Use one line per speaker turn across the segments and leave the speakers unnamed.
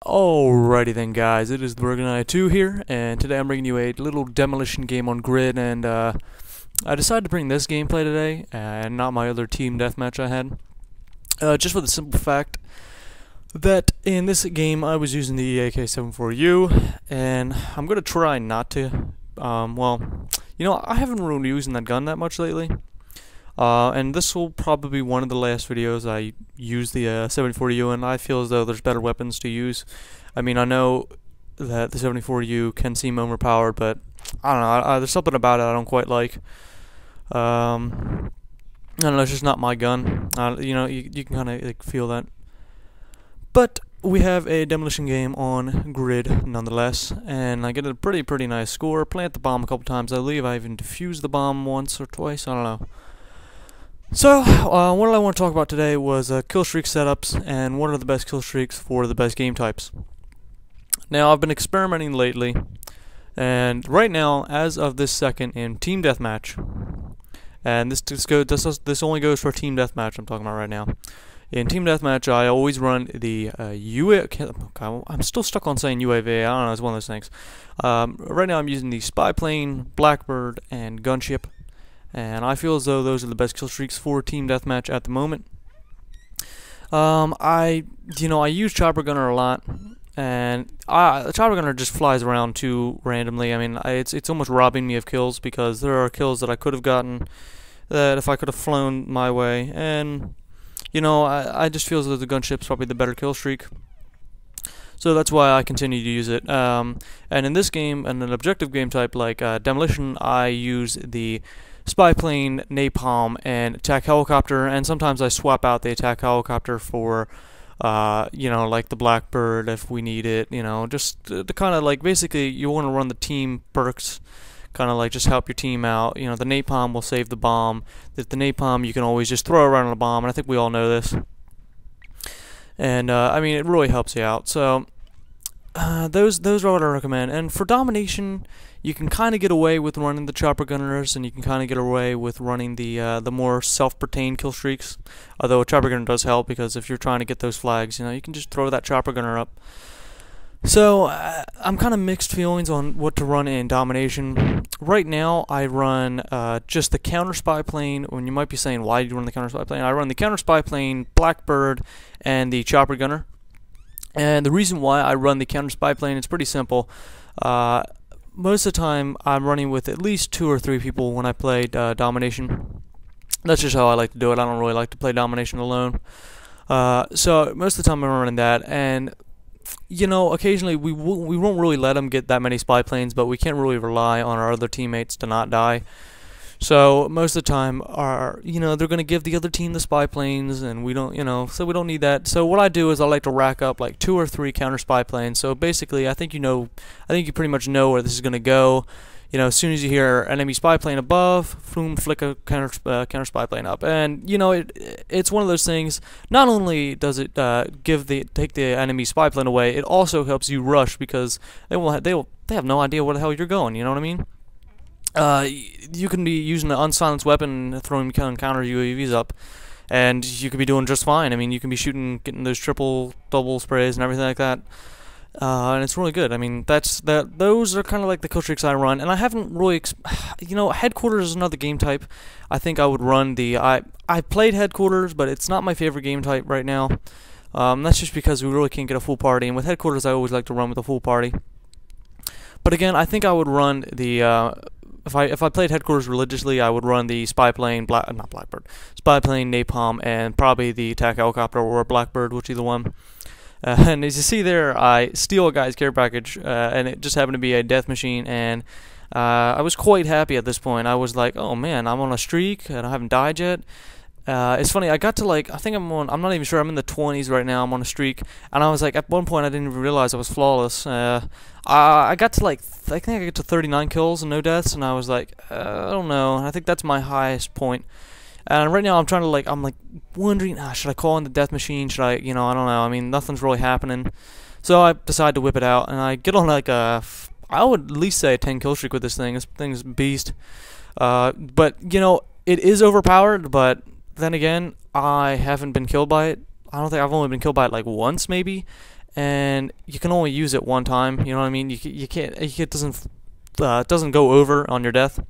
Alrighty then guys, it is the Bergenite 2 here, and today I'm bringing you a little demolition game on grid, and I decided to bring this gameplay today, and not my other team deathmatch I had. Just for the simple fact that in this game I was using the AK-74U, and I'm going to try not to, I haven't really been using that gun that much lately. And this will probably be one of the last videos I use the 74U, and I feel as though there's better weapons to use. I mean, I know that the 74U can seem overpowered, but I don't know, there's something about it I don't quite like. I don't know, it's just not my gun. You can kind of like feel that. But we have a demolition game on grid nonetheless, and I get a pretty nice score. Plant the bomb a couple times, I believe. I even defused the bomb once or twice, I don't know. So, what I want to talk about today was kill streak setups and what are the best kill streaks for the best game types. Now, I've been experimenting lately, and right now, as of this second in Team Deathmatch, and this only goes for Team Deathmatch I'm talking about right now. In Team Deathmatch, I always run the I'm still stuck on saying UAV, I don't know, it's one of those things. Right now I'm using the Spy Plane, Blackbird, and Gunship. And I feel as though those are the best kill streaks for Team Deathmatch at the moment. I use Chopper Gunner a lot, and the Chopper Gunner just flies around too randomly. I mean, it's almost robbing me of kills because there are kills that I could have gotten that if I could have flown my way, and I just feel as though the Gunship's probably the better kill streak. So that's why I continue to use it. And in this game, in an objective game type like Demolition, I use the Spy Plane, Napalm, and Attack Helicopter, and sometimes I swap out the Attack Helicopter for, like the Blackbird if we need it, just to kind of like, basically you want to run the team perks, kind of like just help your team out. The Napalm will save the bomb. The Napalm you can always just throw around on a bomb, and I think we all know this. And, I mean, it really helps you out, so those are what I recommend. And for Domination, you can kind of get away with running the Chopper Gunners, and you can kind of get away with running the more self-pertained kill streaks. Although a Chopper Gunner does help, because if you're trying to get those flags, you can just throw that Chopper Gunner up. So I'm kind of mixed feelings on what to run in Domination. Right now, I run just the Counter Spy Plane. When you might be saying, why do you run the Counter Spy Plane? I run the Counter Spy Plane, Blackbird, and the Chopper Gunner. And the reason why I run the Counter Spy Plane is pretty simple. Most of the time, I'm running with at least 2 or 3 people when I play Domination. That's just how I like to do it. I don't really like to play Domination alone. So most of the time I'm running that, and occasionally we won't really let them get that many spy planes, but we can't really rely on our other teammates to not die. So most of the time, they're going to give the other team the spy planes, and we don't, so we don't need that. So what I do is I like to rack up like 2 or 3 counter spy planes. So basically, I think you pretty much know where this is going to go. As soon as you hear enemy spy plane above, boom, flick a counter spy plane up, and it's one of those things. Not only does it take the enemy spy plane away, it also helps you rush because they have no idea where the hell you're going. You know what I mean? You can be using an unsilenced weapon and throwing counter UAVs up, and you could be doing just fine. I mean, you can be getting those triple, double sprays and everything like that, and it's really good. I mean, those are kind of like the kill streaks I run, and I haven't really, Headquarters is another game type. I think I would run I played Headquarters, but it's not my favorite game type right now. That's just because we really can't get a full party, and with Headquarters I always like to run with a full party. But again, I think I would run the if I played Headquarters religiously, I would run the Spy Plane, Spy Plane, Napalm, and probably the Attack Helicopter or Blackbird, whichever one. And as you see there, I steal a guy's care package, and it just happened to be a death machine, and I was quite happy at this point. I was like, oh man, I'm on a streak, and I haven't died yet. It's funny, I got to like, I'm not even sure, I'm in the 20s right now, I'm on a streak, and I was like, at one point I didn't even realize I was flawless. I got to like, I think I got to 39 kills and no deaths, and I was like, I don't know, I think that's my highest point. And right now I'm trying to like, I'm like wondering, should I call in the death machine, should I, I don't know, I mean, nothing's really happening. So I decided to whip it out, and I get on like I would at least say a 10 kill streak with this thing. This thing's a beast. But, it is overpowered, but then again, I haven't been killed by it. I don't think I've only been killed by it like once maybe, and you can only use it one time. You know what I mean? You can't. It doesn't go over on your death.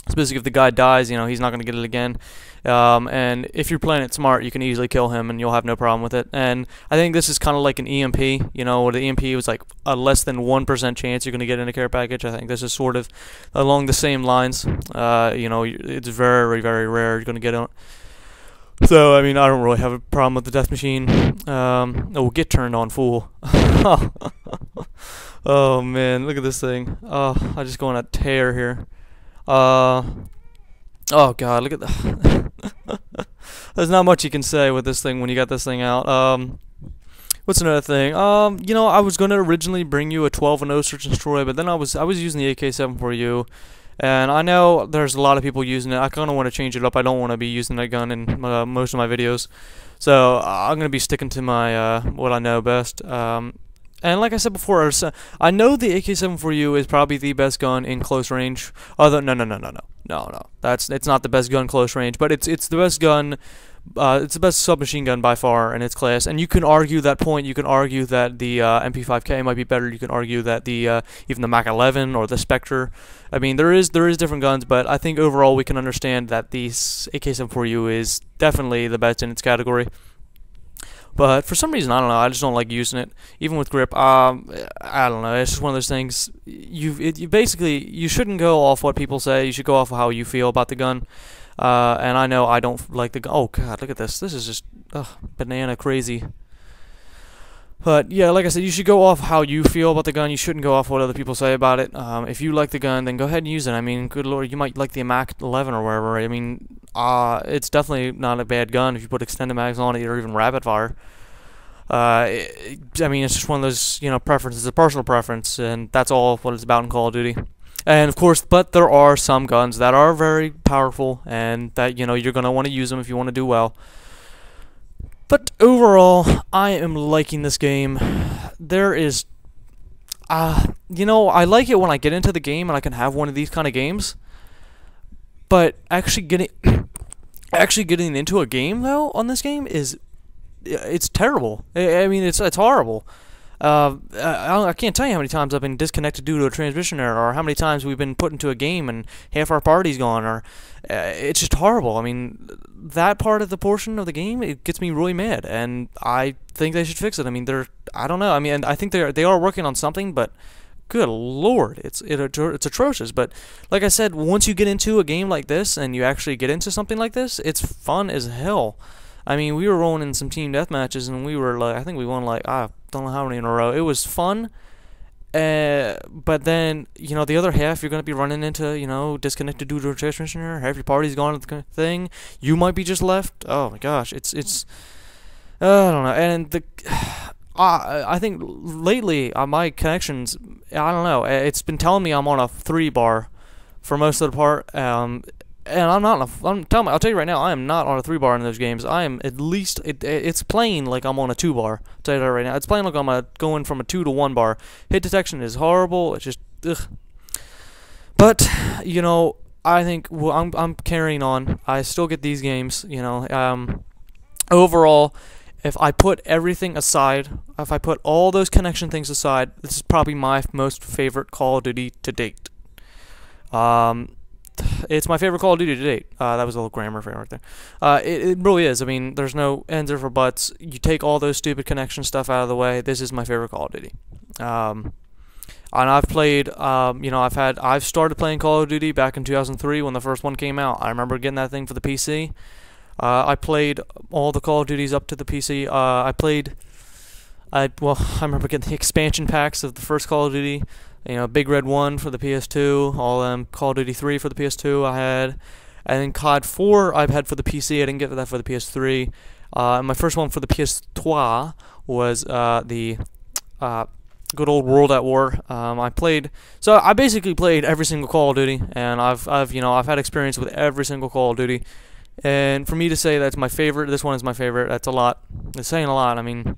Especially if the guy dies, you know, he's not going to get it again. And if you're playing it smart, you can easily kill him and you'll have no problem with it. And I think this is kind of like an EMP, you know, where the EMP was like a less than 1% chance you're going to get in a care package. I think this is sort of along the same lines. You know, it's very, very rare you're going to get on. So, I mean, I don't really have a problem with the death machine. Oh, get turned on, fool. Oh, man, look at this thing. Oh, I just go on a tear here. Oh god, look at that. There's not much you can say with this thing when you got this thing out. What's another thing? You know, I was gonna originally bring you a 12-0 search and destroy, but then I was using the AK-74U, and I know there's a lot of people using it. I kind of want to change it up. I don't want to be using that gun in most of my videos, so I'm gonna be sticking to my what I know best. And like I said before, I know the AK-74U is probably the best gun in close range. Although no, it's not the best gun close range, but it's the best gun. It's the best submachine gun by far in its class. And you can argue that point. You can argue that the MP5K might be better. You can argue that the even the Mach 11 or the Spectre. I mean, there is different guns, but I think overall we can understand that the AK-74U is definitely the best in its category. But for some reason, I don't know, I just don't like using it, even with grip. I don't know, it's just one of those things. You basically, you shouldn't go off what people say. You should go off of how you feel about the gun. And I know I don't like the gun. Oh god, look at this. This is just banana crazy. But yeah, like I said, you should go off how you feel about the gun. You shouldn't go off what other people say about it. If you like the gun, then go ahead and use it. I mean, good lord, you might like the Mach 11 or wherever. I mean, it's definitely not a bad gun if you put extended mags on it or even rapid fire. I mean, it's just one of those, you know, preferences, a personal preference, and that's all what it's about in Call of Duty. And of course, but there are some guns that are very powerful, and that, you know, you're gonna want to use them if you want to do well. But overall, I am liking this game. There is, you know, I like it when I get into the game and I can have one of these kind of games. But actually getting into a game though on this game it's terrible. I mean, it's horrible. I can't tell you how many times I've been disconnected due to a transmission error, or how many times we've been put into a game and half our party's gone, or it's just horrible. I mean, that part of the portion of the game, it gets me really mad, and I think they should fix it. I mean, I don't know. I mean, I think they are working on something, but good lord, it's atrocious. But like I said, once you get into a game like this and you actually get into something like this, it's fun as hell. I mean, we were rolling in some team death matches, and we were like, I think we won like, I don't know how many in a row. It was fun, but then, you know, the other half you're going to be running into, you know, disconnected due to a transmission error. Half your party's gone to the thing. You might be just left. Oh my gosh, it's I don't know. And I think lately my connections, I don't know. It's been telling me I'm on a 3-bar for most of the part. And I'm not. I'll tell you right now, I am not on a 3-bar in those games. I am at least. It's playing like I'm on a 2-bar. I'll tell you that right now. It's playing like I'm going from a 2 to 1 bar. Hit detection is horrible. It's just ugh. But you know, I think I'm carrying on. I still get these games. You know, overall, if I put everything aside, if I put all those connection things aside, this is probably my most favorite Call of Duty to date. It's my favorite Call of Duty to date. That was a little grammar framework there. It really is. I mean, there's no ands or buts. You take all those stupid connection stuff out of the way. This is my favorite Call of Duty. And I've played, you know, I've started playing Call of Duty back in 2003 when the first one came out. I remember getting that thing for the PC. I played all the Call of Duties up to the PC. I remember getting the expansion packs of the first Call of Duty. You know, Big Red 1 for the PS2, all Call of Duty 3 for the PS2 I had, and then COD 4 I've had for the PC. I didn't get that for the PS3. My first one for the PS3 was the good old World at War. I basically played every single Call of Duty, and I've had experience with every single Call of Duty. And for me to say that's my favorite, this one is my favorite, that's a lot. It's saying a lot. I mean,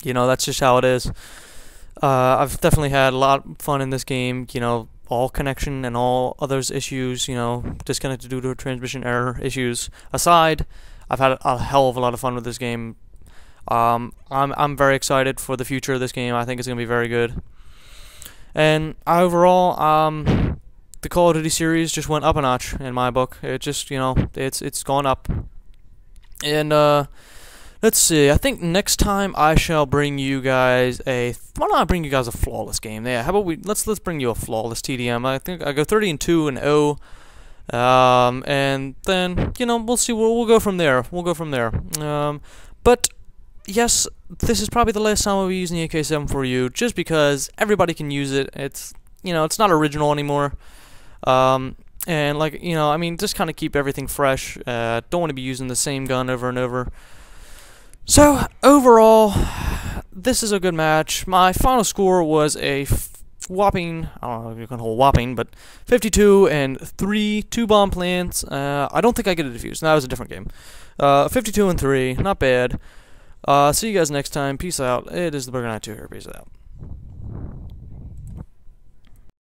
you know, that's just how it is. I've definitely had a lot of fun in this game, you know, all connection and all others issues, you know, disconnected due to a transmission error issues aside. I've had a hell of a lot of fun with this game. I'm very excited for the future of this game. I think it's gonna be very good. And overall, the Call of Duty series just went up a notch in my book. It just, it's gone up. And let's see. I think next time I shall bring you guys why not bring you guys a flawless game? Yeah, how about let's bring you a flawless TDM. I think I go 30-2 and 0. And then we'll see. We'll go from there. But yes, this is probably the last time I'll be using the AK-7 for you, just because everybody can use it. It's it's not original anymore. And just kind of keep everything fresh. Don't want to be using the same gun over and over. So overall, this is a good match. My final score was a whopping, I don't know if you can hold whopping, but 52 and 3, 2 bomb plants. I don't think I get a defuse. That was a different game. 52 and 3, not bad. See you guys next time. Peace out. It is the Burger Knight 2 here. Peace out.